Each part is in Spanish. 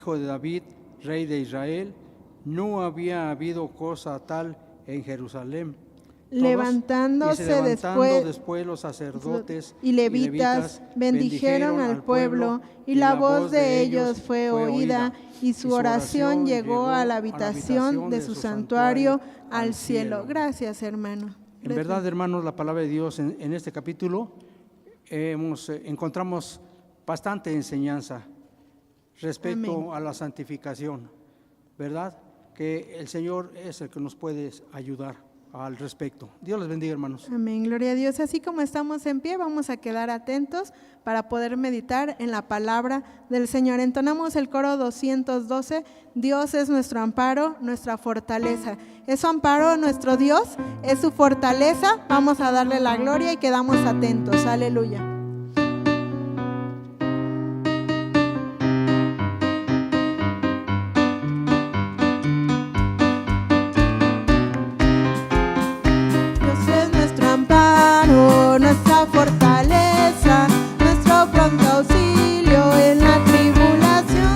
hijo de David, rey de Israel, no había habido cosa tal en Jerusalén. Levantándose después los sacerdotes y levitas bendijeron al pueblo, y la voz de ellos fue oída, y su oración llegó a la habitación de su santuario al cielo. Gracias, hermano. En verdad, hermanos, la palabra de Dios en este capítulo encontramos bastante enseñanza respecto Amén. a la santificación, ¿verdad? Que el Señor es el que nos puede ayudar al respecto. Dios les bendiga, hermanos. Amén, gloria a Dios. Así como estamos en pie, vamos a quedar atentos para poder meditar en la palabra del Señor. Entonamos el coro 212, Dios es nuestro amparo, nuestra fortaleza. Es su amparo, nuestro Dios, es su fortaleza. Vamos a darle la gloria y quedamos atentos. Aleluya. Nuestra fortaleza, nuestro pronto auxilio en la tribulación.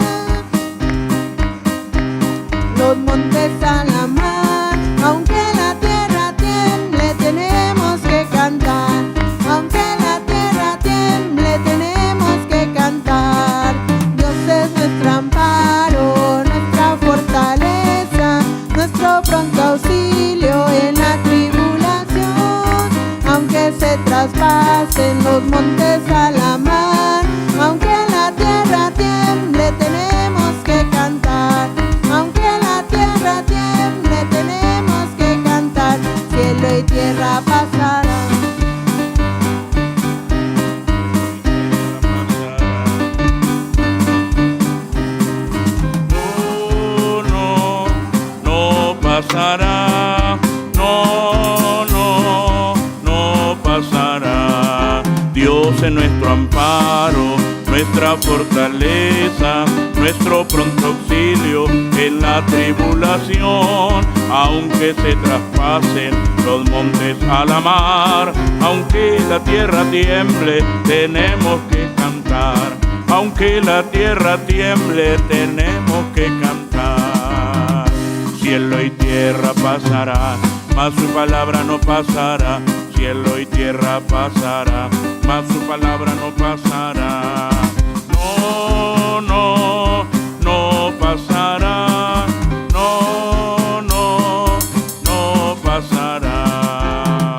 Los montes a la mar, aunque la tierra tiemble, tenemos que cantar. Aunque la tierra tiemble, tenemos que cantar. Dios es nuestro amparo, nuestra fortaleza, nuestro pronto auxilio en la tribulación. Aunque se traspasen los montes a la mar, aunque la tierra tiemble, tenemos que cantar. Aunque la tierra tiemble, tenemos que cantar. Cielo y tierra pasarán. No pasará. Dios es nuestro amparo, nuestra fortaleza, nuestro pronto auxilio en la tribulación. Aunque se traspasen los montes a la mar, aunque la tierra tiemble, tenemos que cantar. Aunque la tierra tiemble, tenemos que cantar. Cielo y tierra pasará, mas su palabra no pasará. Cielo y tierra pasará, mas su palabra no pasará. No pasará. No pasará.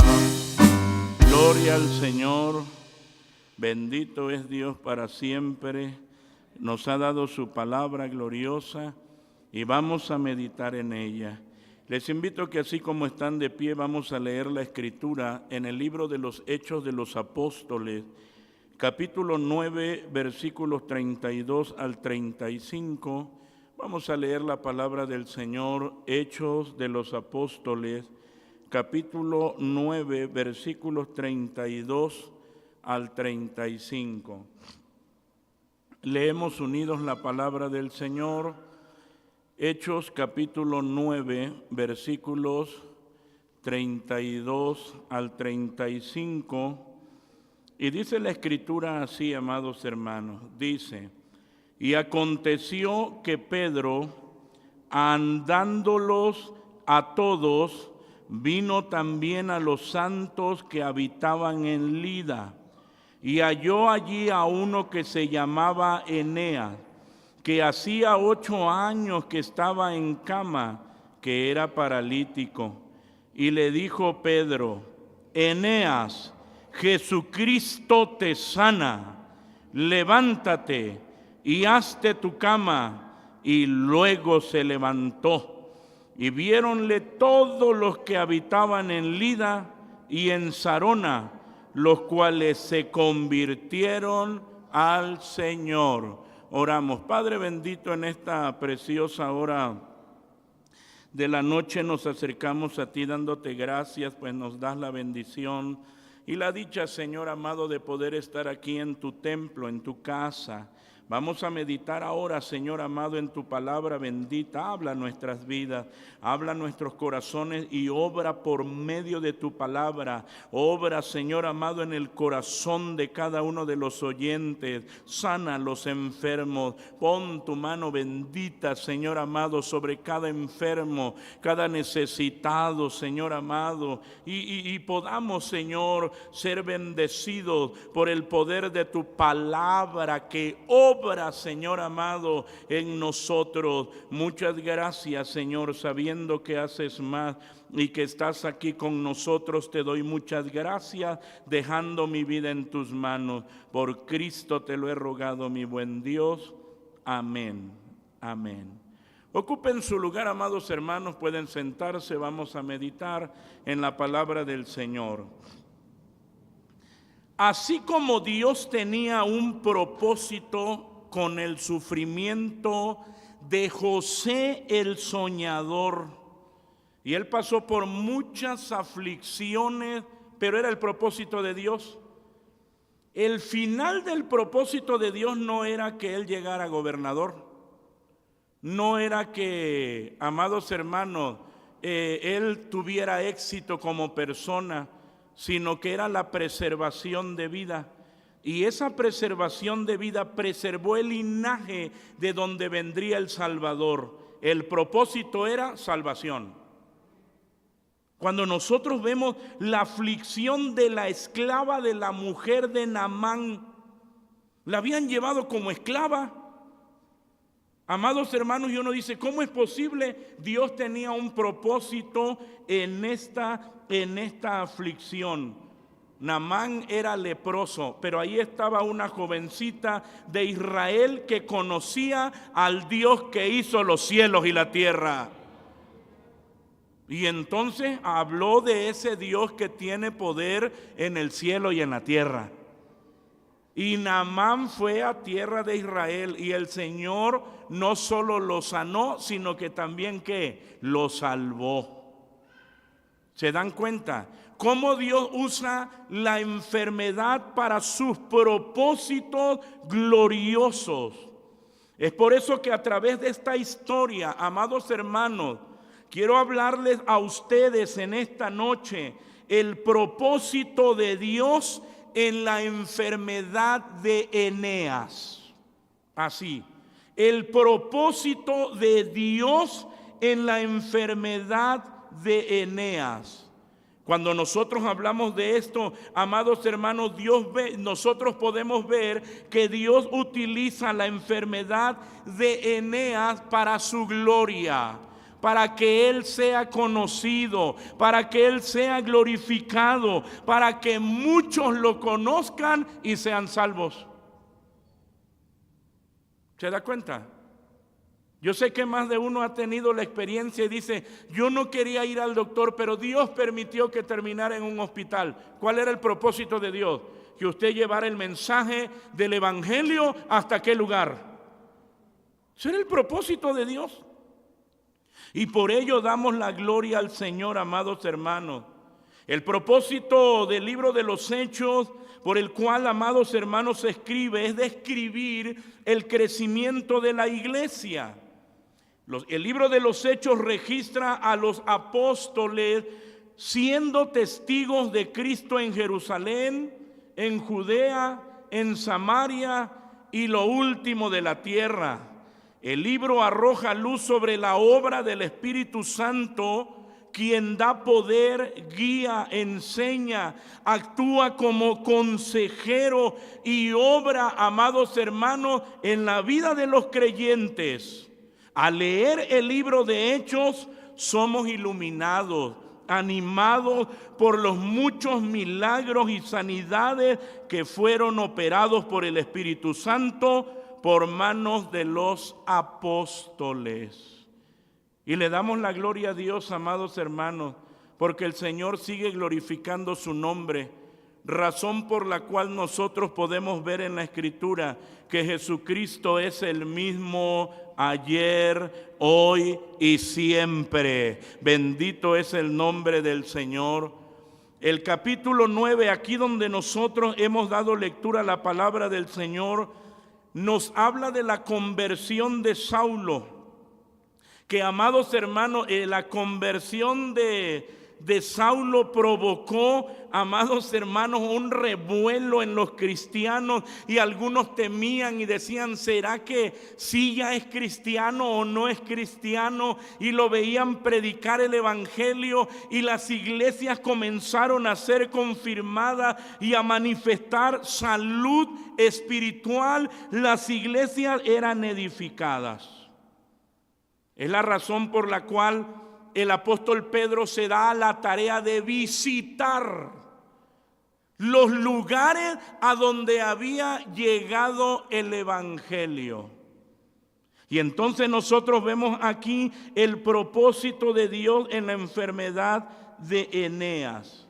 Gloria al Señor. Bendito es Dios para siempre. Nos ha dado su palabra gloriosa y vamos a meditar en ella. Les invito que así como están de pie, vamos a leer la Escritura en el libro de los Hechos de los Apóstoles, capítulo 9, versículos 32 al 35. Vamos a leer la palabra del Señor, Hechos de los Apóstoles, capítulo 9, versículos 32 al 35. Leemos unidos la palabra del Señor. Hechos capítulo 9, versículos 32 al 35, y dice la Escritura así, amados hermanos, dice: y aconteció que Pedro, andándolos a todos, vino también a los santos que habitaban en Lida, y halló allí a uno que se llamaba Eneas, que hacía 8 años que estaba en cama, que era paralítico. Y le dijo Pedro: Eneas, Jesucristo te sana, levántate y hazte tu cama. Y luego se levantó. Y viéronle todos los que habitaban en Lida y en Sarona, los cuales se convirtieron al Señor. Oramos. Padre bendito, en esta preciosa hora de la noche nos acercamos a ti dándote gracias, pues nos das la bendición y la dicha, Señor amado, de poder estar aquí en tu templo, en tu casa, Vamos a meditar ahora, Señor amado, en tu palabra bendita. Habla nuestras vidas, habla nuestros corazones y obra por medio de tu palabra. Obra, Señor amado, en el corazón de cada uno de los oyentes. Sana a los enfermos. Pon tu mano bendita, Señor amado, sobre cada enfermo, cada necesitado, Señor amado. Y podamos, Señor, ser bendecidos por el poder de tu palabra que obra, Señor amado, en nosotros. Muchas gracias, Señor, sabiendo que haces más y que estás aquí con nosotros. Te doy muchas gracias, dejando mi vida en tus manos. Por Cristo te lo he rogado, mi buen Dios. Amén. Amén. Ocupen su lugar, amados hermanos, pueden sentarse. Vamos a meditar en la palabra del Señor. Así como Dios tenía un propósito con el sufrimiento de José el soñador, y él pasó por muchas aflicciones, pero era el propósito de Dios. El final del propósito de Dios no era que él llegara a gobernador, no era que, amados hermanos, él tuviera éxito como persona, sino que era la preservación de vida. Y esa preservación de vida preservó el linaje de donde vendría el Salvador. El propósito era salvación. Cuando nosotros vemos la aflicción de la esclava de la mujer de Naamán, la habían llevado como esclava. Amados hermanos, y uno dice, ¿cómo es posible? Dios tenía un propósito en esta aflicción. Naamán era leproso, pero ahí estaba una jovencita de Israel que conocía al Dios que hizo los cielos y la tierra. Y entonces habló de ese Dios que tiene poder en el cielo y en la tierra. Y Naamán fue a tierra de Israel y el Señor no solo lo sanó, sino que también ¿qué? Lo salvó. ¿Se dan cuenta? Cómo Dios usa la enfermedad para sus propósitos gloriosos. Es por eso que a través de esta historia, amados hermanos, quiero hablarles a ustedes en esta noche el propósito de Dios en la enfermedad de Eneas. Así, el propósito de Dios en la enfermedad de Eneas. Cuando nosotros hablamos de esto, amados hermanos, nosotros podemos ver que Dios utiliza la enfermedad de Eneas para su gloria, para que Él sea conocido, para que Él sea glorificado, para que muchos lo conozcan y sean salvos. ¿Se da cuenta? Yo sé que más de uno ha tenido la experiencia y dice, yo no quería ir al doctor, pero Dios permitió que terminara en un hospital. ¿Cuál era el propósito de Dios? Que usted llevara el mensaje del evangelio hasta qué lugar. Ese era el propósito de Dios. Y por ello damos la gloria al Señor, amados hermanos. El propósito del libro de los Hechos, por el cual, amados hermanos, se escribe, es describir el crecimiento de la iglesia. El libro de los Hechos registra a los apóstoles siendo testigos de Cristo en Jerusalén, en Judea, en Samaria y lo último de la tierra. El libro arroja luz sobre la obra del Espíritu Santo, quien da poder, guía, enseña, actúa como consejero y obra, amados hermanos, en la vida de los creyentes. Al leer el libro de Hechos, somos iluminados, animados por los muchos milagros y sanidades que fueron operados por el Espíritu Santo por manos de los apóstoles. Y le damos la gloria a Dios, amados hermanos, porque el Señor sigue glorificando su nombre, razón por la cual nosotros podemos ver en la Escritura que Jesucristo es el mismo ayer, hoy y siempre. Bendito es el nombre del Señor. El capítulo 9, aquí donde nosotros hemos dado lectura a la palabra del Señor, nos habla de la conversión de Saulo. Que, amados hermanos, la conversión de Saulo provocó, amados hermanos, un revuelo en los cristianos, y algunos temían y decían: ¿será que sí ya es cristiano o no es cristiano? Y lo veían predicar el evangelio, y las iglesias comenzaron a ser confirmadas y a manifestar salud espiritual. Las iglesias eran edificadas. Es la razón por la cual el apóstol Pedro se da a la tarea de visitar los lugares a donde había llegado el evangelio. Y entonces nosotros vemos aquí el propósito de Dios en la enfermedad de Eneas.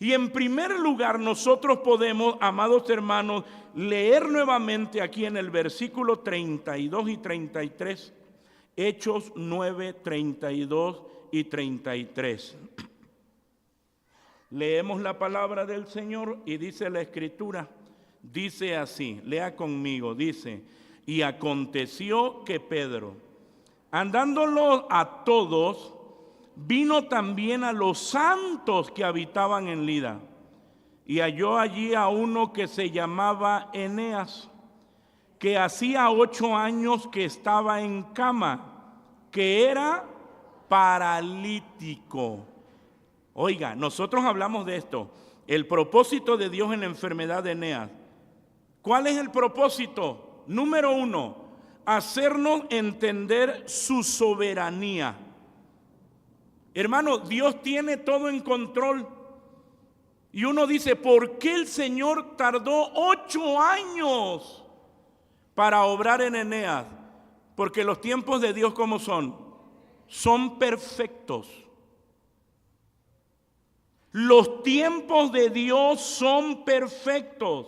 Y en primer lugar nosotros podemos, amados hermanos, leer nuevamente aquí en el versículo 32 y 33, Hechos 9, 32 y 33. Leemos la palabra del Señor y dice la Escritura, dice así, lea conmigo, dice: y aconteció que Pedro, andándolo a todos, vino también a los santos que habitaban en Lida, y halló allí a uno que se llamaba Eneas, que hacía 8 años que estaba en cama, que era paralítico. Oiga, nosotros hablamos de esto, el propósito de Dios en la enfermedad de Eneas. ¿Cuál es el propósito? Número 1, hacernos entender su soberanía. Hermano, Dios tiene todo en control. Y uno dice: ¿por qué el Señor tardó 8 años para obrar en Eneas? Porque los tiempos de Dios, ¿cómo son? Son perfectos. Los tiempos de Dios son perfectos.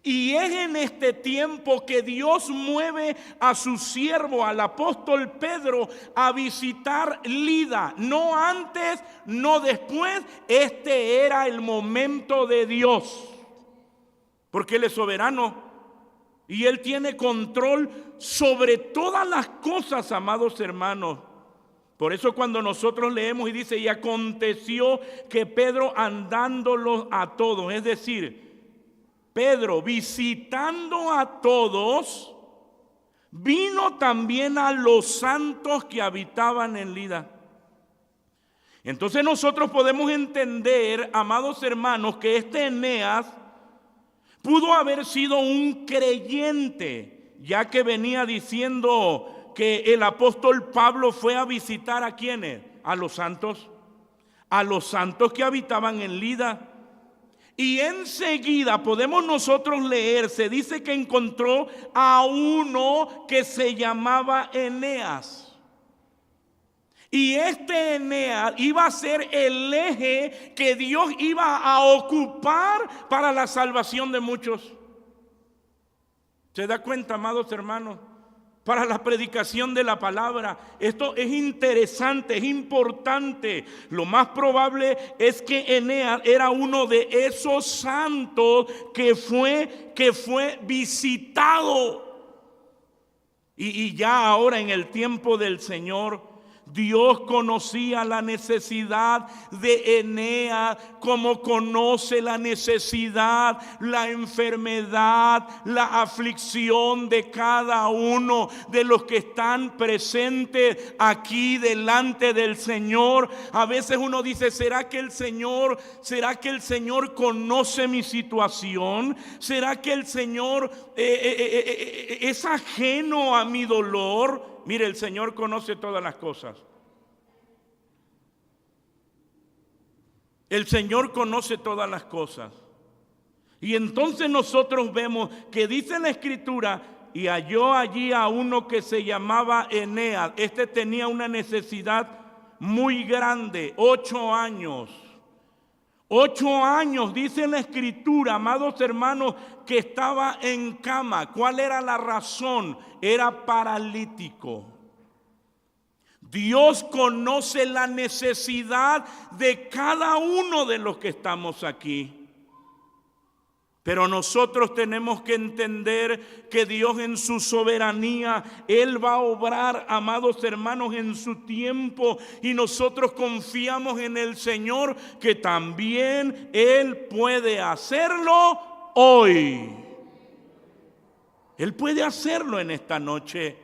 Y es en este tiempo que Dios mueve a su siervo, al apóstol Pedro, a visitar Lida. No antes, no después. Este era el momento de Dios. Porque Él es soberano. Y Él tiene control sobre todas las cosas, amados hermanos. Por eso cuando nosotros leemos y dice: y aconteció que Pedro, andándolos a todos, es decir, Pedro visitando a todos, vino también a los santos que habitaban en Lida. Entonces nosotros podemos entender, amados hermanos, que este Eneas pudo haber sido un creyente, ya que venía diciendo que el apóstol Pablo fue a visitar ¿a quiénes? A los santos que habitaban en Lida. Y enseguida podemos nosotros leer, se dice que encontró a uno que se llamaba Eneas. Y este Eneas iba a ser el eje que Dios iba a ocupar para la salvación de muchos. ¿Se da cuenta, amados hermanos? Para la predicación de la palabra. Esto es interesante, es importante. Lo más probable es que Eneas era uno de esos santos que fue visitado. Y ya ahora en el tiempo del Señor, Dios conocía la necesidad de Eneas como conoce la necesidad, la enfermedad, la aflicción de cada uno de los que están presentes aquí delante del Señor. A veces uno dice: ¿será que el Señor conoce mi situación? ¿Será que el Señor es ajeno a mi dolor? Mire, el Señor conoce todas las cosas. El Señor conoce todas las cosas. Y entonces nosotros vemos que dice en la Escritura: y halló allí a uno que se llamaba Eneas. Este tenía una necesidad muy grande, 8 años. 8 años, dice en la Escritura, amados hermanos, que estaba en cama. ¿Cuál era la razón? Era paralítico. Dios conoce la necesidad de cada uno de los que estamos aquí. Pero nosotros tenemos que entender que Dios en su soberanía, Él va a obrar, amados hermanos, en su tiempo. Y nosotros confiamos en el Señor, que también Él puede hacerlo hoy. Él puede hacerlo en esta noche.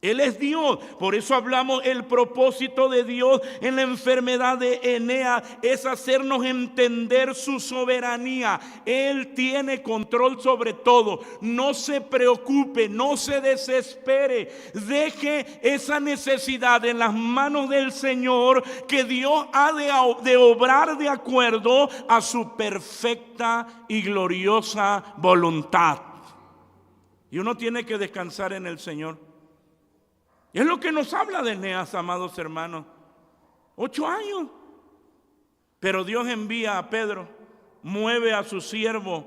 Él es Dios. Por eso hablamos, el propósito de Dios en la enfermedad de Eneas es hacernos entender su soberanía. Él tiene control sobre todo. No se preocupe, no se desespere. Deje esa necesidad en las manos del Señor, que Dios ha de obrar de acuerdo a su perfecta y gloriosa voluntad. Y uno tiene que descansar en el Señor. Y es lo que nos habla de Eneas, amados hermanos. 8 años. Pero Dios envía a Pedro, mueve a su siervo,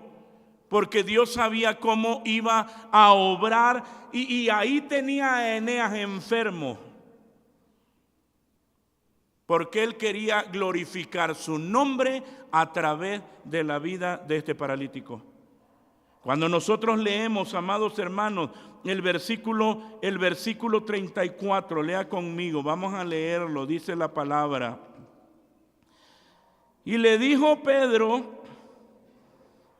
porque Dios sabía cómo iba a obrar. Y ahí tenía a Eneas enfermo, porque él quería glorificar su nombre a través de la vida de este paralítico. Cuando nosotros leemos, amados hermanos, el versículo 34, lea conmigo, vamos a leerlo, dice la palabra. Y le dijo Pedro: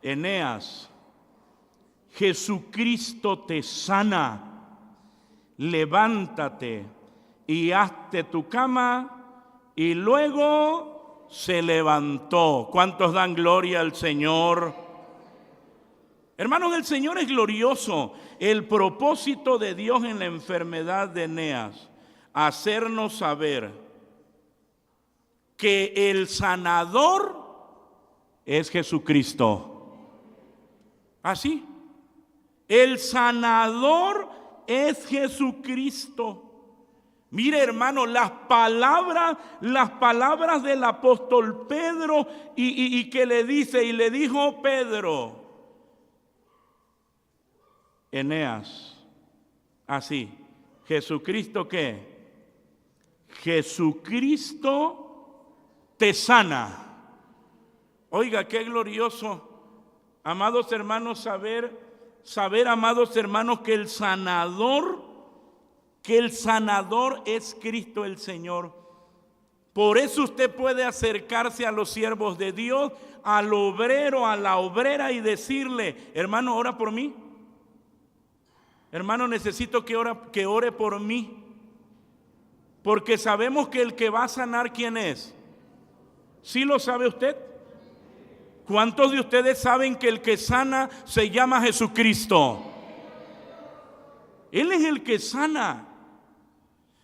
Eneas, Jesucristo te sana, levántate y hazte tu cama. Y luego se levantó. ¿Cuántos dan gloria al Señor? Hermanos, el Señor es glorioso. El propósito de Dios en la enfermedad de Eneas, hacernos saber que el sanador es Jesucristo. Así, el sanador es Jesucristo. Mire, hermano, las palabras del apóstol Pedro, y que le dice, y le dijo Pedro: Eneas, así, ¿Jesucristo qué? Jesucristo te sana. Oiga, qué glorioso, amados hermanos, saber, amados hermanos, que el sanador es Cristo el Señor. Por eso usted puede acercarse a los siervos de Dios, al obrero, a la obrera, y decirle: hermano, ora por mí. Hermano, necesito que ore por mí. Porque sabemos que el que va a sanar, ¿quién es? ¿Sí lo sabe usted? ¿Cuántos de ustedes saben que el que sana se llama Jesucristo? Él es el que sana.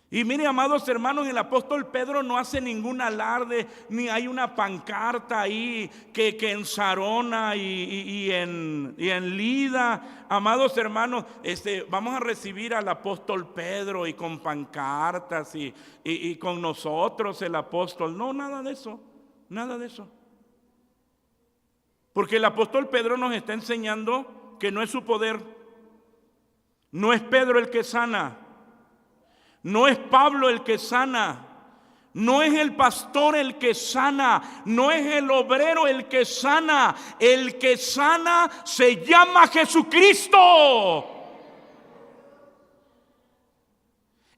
Y mire, amados hermanos, el apóstol Pedro no hace ningún alarde, ni hay una pancarta ahí que en Sarona y en Lida. Amados hermanos, vamos a recibir al apóstol Pedro, y con pancartas y con nosotros el apóstol. No, nada de eso, nada de eso. Porque el apóstol Pedro nos está enseñando que no es su poder, no es Pedro el que sana, no es Pablo el que sana, no es el pastor el que sana, no es el obrero el que sana. El que sana se llama Jesucristo.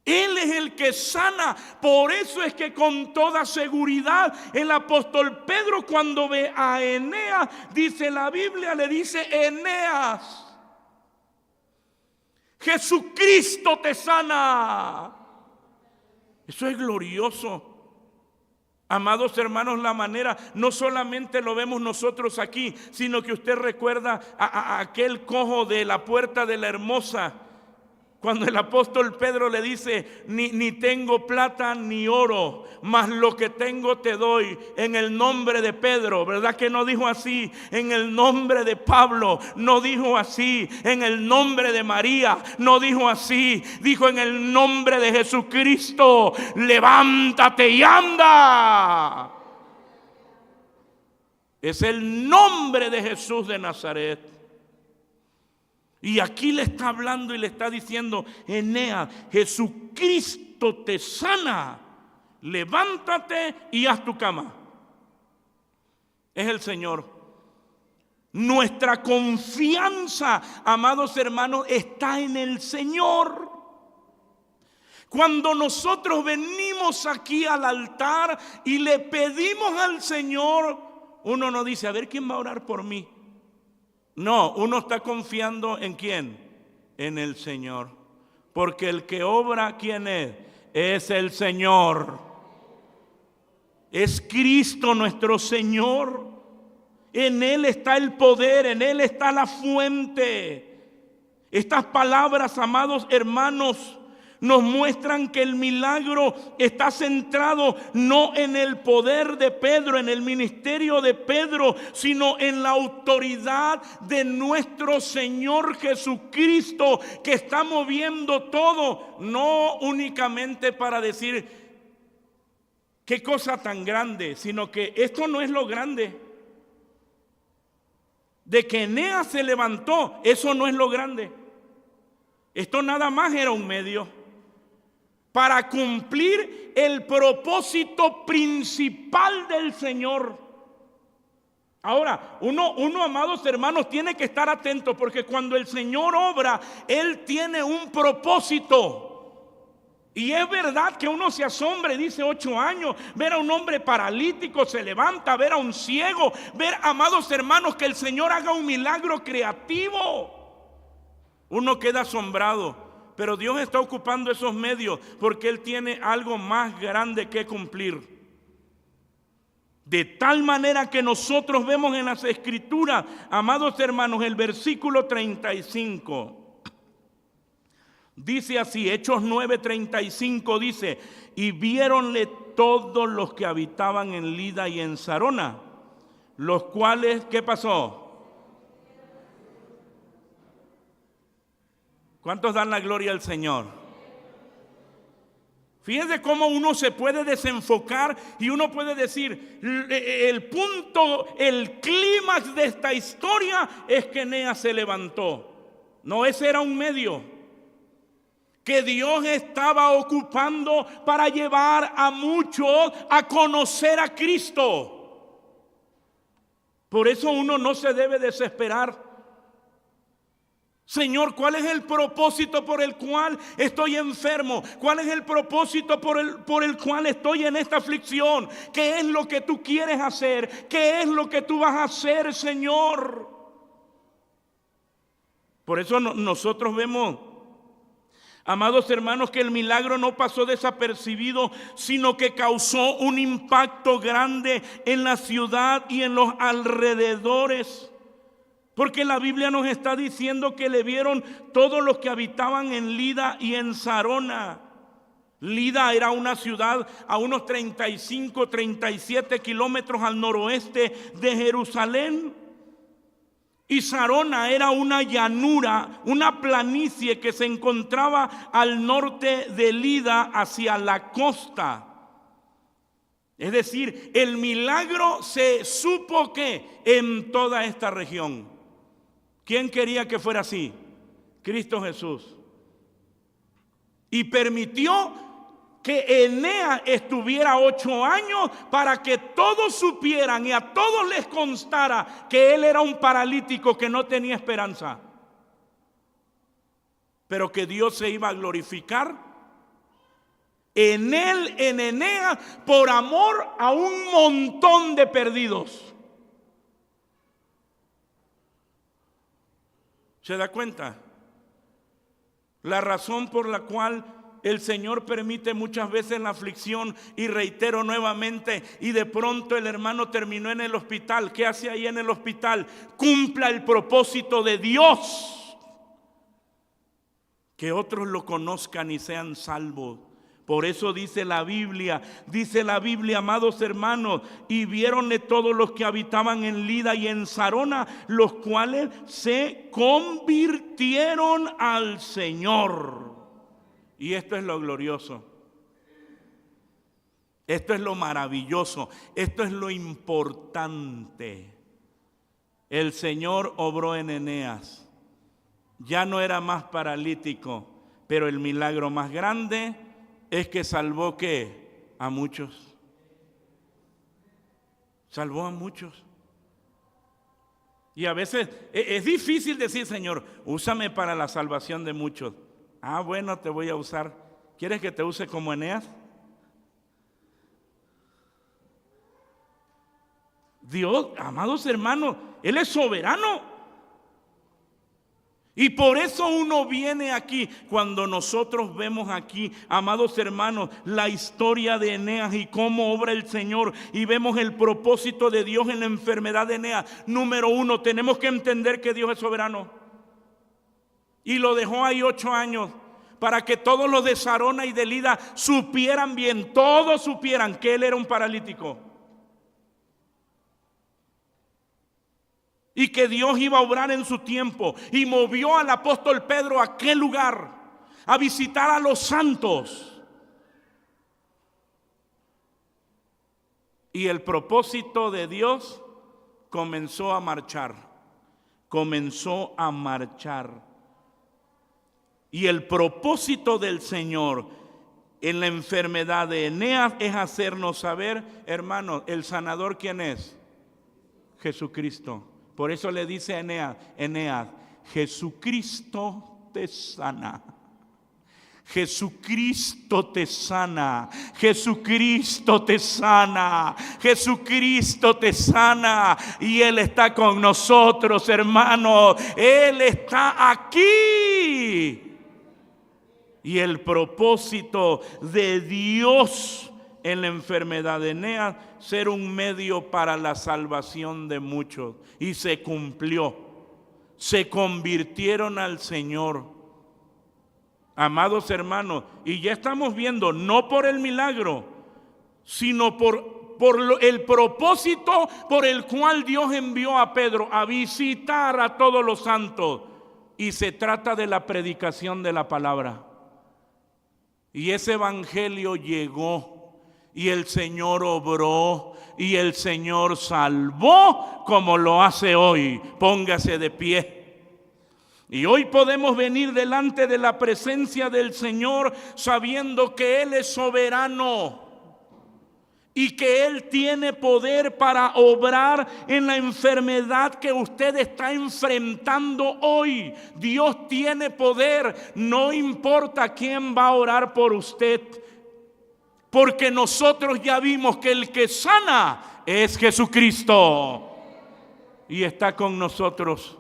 Él es el que sana. Por eso es que con toda seguridad el apóstol Pedro, cuando ve a Eneas, dice la Biblia, le dice: Eneas, Jesucristo te sana. Eso es glorioso. Amados hermanos, la manera, no solamente lo vemos nosotros aquí, sino que usted recuerda a aquel cojo de la puerta de la Hermosa, cuando el apóstol Pedro le dice: ni tengo plata ni oro, mas lo que tengo te doy, en el nombre de Pedro. ¿Verdad que no dijo así? En el nombre de Pablo, no dijo así. En el nombre de María, no dijo así. Dijo: en el nombre de Jesucristo, levántate y anda. Es el nombre de Jesús de Nazaret. Y aquí le está hablando y le está diciendo: Eneas, Jesucristo te sana, levántate y haz tu cama. Es el Señor. Nuestra confianza, amados hermanos, está en el Señor. Cuando nosotros venimos aquí al altar y le pedimos al Señor, uno no dice, a ver quién va a orar por mí. No, uno está confiando en ¿quién? En el Señor. Porque el que obra, ¿quién es? Es el Señor. Es Cristo nuestro Señor. En Él está el poder, en Él está la fuente. Estas palabras, amados hermanos, nos muestran que el milagro está centrado no en el poder de Pedro, en el ministerio de Pedro, sino en la autoridad de nuestro Señor Jesucristo, que está moviendo todo, no únicamente para decir qué cosa tan grande, sino que esto no es lo grande. De que Eneas se levantó, eso no es lo grande. Esto nada más era un medio para cumplir el propósito principal del Señor. Ahora, uno, amados hermanos, tiene que estar atento, porque cuando el Señor obra, Él tiene un propósito. Y es verdad que uno se asombra y dice 8 años, ver a un hombre paralítico se levanta, ver a un ciego, ver, amados hermanos, que el Señor haga un milagro creativo. Uno queda asombrado, pero Dios está ocupando esos medios porque Él tiene algo más grande que cumplir. De tal manera que nosotros vemos en las Escrituras, amados hermanos, el versículo 35. Dice así, Hechos 9:35 dice, y viéronle todos los que habitaban en Lida y en Sarona, los cuales, ¿qué pasó? ¿Cuántos dan la gloria al Señor? Fíjense cómo uno se puede desenfocar y uno puede decir, el punto, el clímax de esta historia es que Eneas se levantó. No, ese era un medio que Dios estaba ocupando para llevar a muchos a conocer a Cristo. Por eso uno no se debe desesperar. Señor, ¿cuál es el propósito por el cual estoy enfermo? ¿Cuál es el propósito por el cual estoy en esta aflicción? ¿Qué es lo que tú quieres hacer? ¿Qué es lo que tú vas a hacer, Señor? Por eso nosotros vemos, amados hermanos, que el milagro no pasó desapercibido, sino que causó un impacto grande en la ciudad y en los alrededores. Porque la Biblia nos está diciendo que le vieron todos los que habitaban en Lida y en Sarona. Lida era una ciudad a unos 35, 37 kilómetros al noroeste de Jerusalén. Y Sarona era una llanura, una planicie que se encontraba al norte de Lida hacia la costa. Es decir, el milagro se supo que en toda esta región. ¿Quién quería que fuera así? Cristo Jesús. Y permitió que Eneas estuviera 8 años para que todos supieran y a todos les constara que él era un paralítico que no tenía esperanza, pero que Dios se iba a glorificar en él, en Eneas, por amor a un montón de perdidos. ¿Se da cuenta? La razón por la cual el Señor permite muchas veces la aflicción, y reitero nuevamente, y de pronto el hermano terminó en el hospital. ¿Qué hace ahí en el hospital? Cumpla el propósito de Dios. Que otros lo conozcan y sean salvos. Por eso dice la Biblia, amados hermanos, y viéronle todos los que habitaban en Lida y en Sarona, los cuales se convirtieron al Señor. Y esto es lo glorioso, esto es lo maravilloso, esto es lo importante. El Señor obró en Eneas, ya no era más paralítico, pero el milagro más grande es que salvó ¿qué? A muchos. Salvó a muchos. Y a veces es difícil decir, Señor, úsame para la salvación de muchos. Ah, bueno, te voy a usar. ¿Quieres que te use como Eneas? Dios, amados hermanos, Él es soberano. Y por eso uno viene aquí, cuando nosotros vemos aquí, amados hermanos, la historia de Eneas y cómo obra el Señor, y vemos el propósito de Dios en la enfermedad de Eneas. Número uno, tenemos que entender que Dios es soberano. Y lo dejó ahí 8 años, para que todos los de Sarona y de Lida supieran bien, todos supieran que Él era un paralítico. Y que Dios iba a obrar en su tiempo. Y movió al apóstol Pedro a aquel lugar, a visitar a los santos. Y el propósito de Dios comenzó a marchar. Comenzó a marchar. Y el propósito del Señor en la enfermedad de Eneas es hacernos saber, hermanos, el sanador, ¿quién es? Jesucristo. Por eso le dice a Eneas, Jesucristo te sana. Jesucristo te sana. Jesucristo te sana. Jesucristo te sana. Y Él está con nosotros, hermanos. Él está aquí. Y el propósito de Dios en la enfermedad de Eneas, ser un medio para la salvación de muchos. Y se cumplió. Se convirtieron al Señor. Amados hermanos, y ya estamos viendo, no por el milagro, sino por el propósito por el cual Dios envió a Pedro a visitar a todos los santos. Y se trata de la predicación de la palabra. Y ese evangelio llegó. Y el Señor obró, y el Señor salvó, como lo hace hoy. Póngase de pie. Y hoy podemos venir delante de la presencia del Señor sabiendo que Él es soberano y que Él tiene poder para obrar en la enfermedad que usted está enfrentando hoy. Dios tiene poder, no importa quién va a orar por usted. Porque nosotros ya vimos que el que sana es Jesucristo. Y está con nosotros.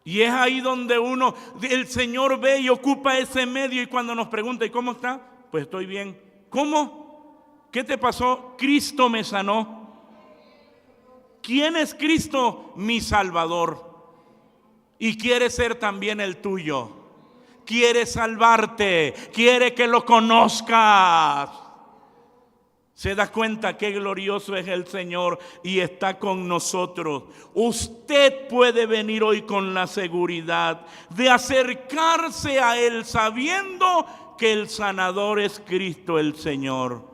Y es ahí donde el Señor ve y ocupa ese medio. Y cuando nos pregunta, ¿y cómo está? Pues estoy bien. ¿Cómo? ¿Qué te pasó? Cristo me sanó. ¿Quién es Cristo? Mi Salvador. Y quiere ser también el tuyo. Quiere salvarte, quiere que lo conozcas. ¿Se da cuenta qué glorioso es el Señor y está con nosotros? Usted puede venir hoy con la seguridad de acercarse a Él sabiendo que el sanador es Cristo el Señor.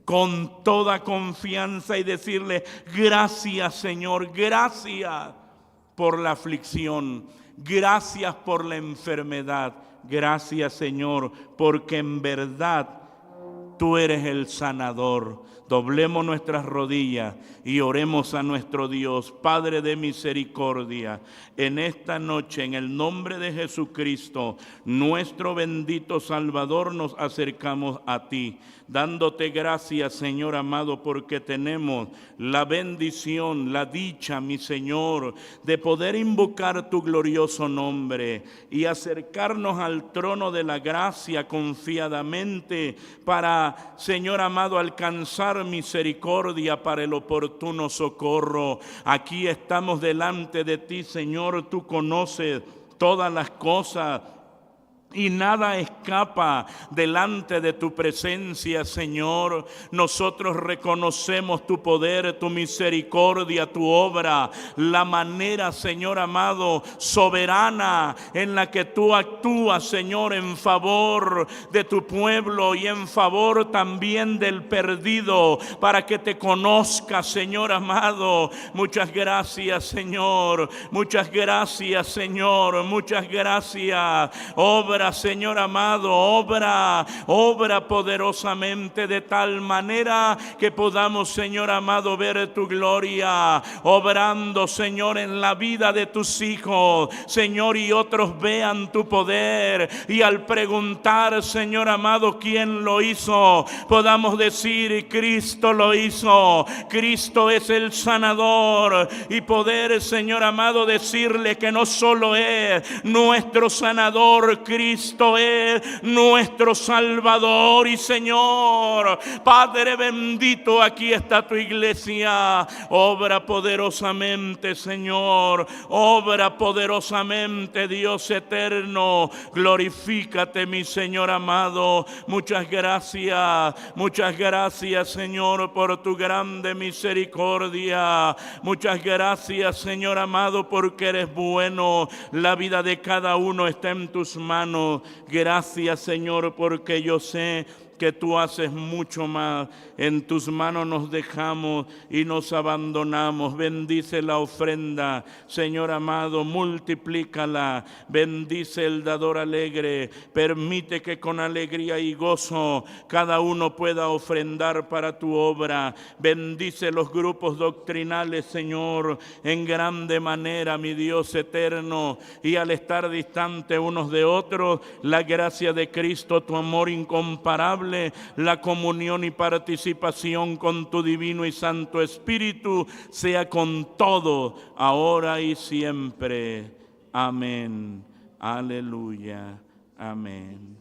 Con toda confianza y decirle, gracias Señor, gracias por la aflicción. Gracias por la enfermedad. Gracias, Señor, porque en verdad tú eres el sanador. Doblemos nuestras rodillas y oremos a nuestro Dios. Padre de misericordia, en esta noche, en el nombre de Jesucristo, nuestro bendito Salvador, nos acercamos a ti, dándote gracias, Señor amado, porque tenemos la bendición, la dicha, mi Señor, de poder invocar tu glorioso nombre y acercarnos al trono de la gracia confiadamente para, Señor amado, alcanzar misericordia para el oportuno socorro. Aquí estamos delante de ti, Señor, tú conoces todas las cosas. Y nada escapa delante de tu presencia, Señor. Nosotros reconocemos tu poder, tu misericordia, tu obra, la manera, Señor amado, soberana en la que tú actúas, Señor, en favor de tu pueblo y en favor también del perdido, para que te conozca, Señor amado. Muchas gracias, Señor. Muchas gracias, Señor. Muchas gracias. Obra obra, Señor amado, obra poderosamente de tal manera que podamos, Señor amado, ver tu gloria obrando, Señor, en la vida de tus hijos, Señor, y otros vean tu poder, y al preguntar, Señor amado, quién lo hizo, podamos decir: Cristo lo hizo, Cristo es el sanador, y poder, Señor amado, decirle que no solo es nuestro sanador, Cristo es nuestro Salvador y Señor. Padre bendito, aquí está tu iglesia. Obra poderosamente, Señor, obra poderosamente, Dios eterno. Glorifícate, mi Señor amado. Muchas gracias, Señor, por tu grande misericordia. Muchas gracias, Señor amado, porque eres bueno. La vida de cada uno está en tus manos. Gracias, Señor, porque yo sé que tú haces mucho más. En tus manos nos dejamos y nos abandonamos. Bendice la ofrenda, Señor amado, multiplícala. Bendice el dador alegre. Permite que con alegría y gozo cada uno pueda ofrendar para tu obra. Bendice los grupos doctrinales, Señor, en grande manera, mi Dios eterno. Y al estar distante unos de otros, la gracia de Cristo, tu amor incomparable, la comunión y participación con tu divino y santo Espíritu sea con todo, ahora y siempre. Amén. Aleluya. Amén.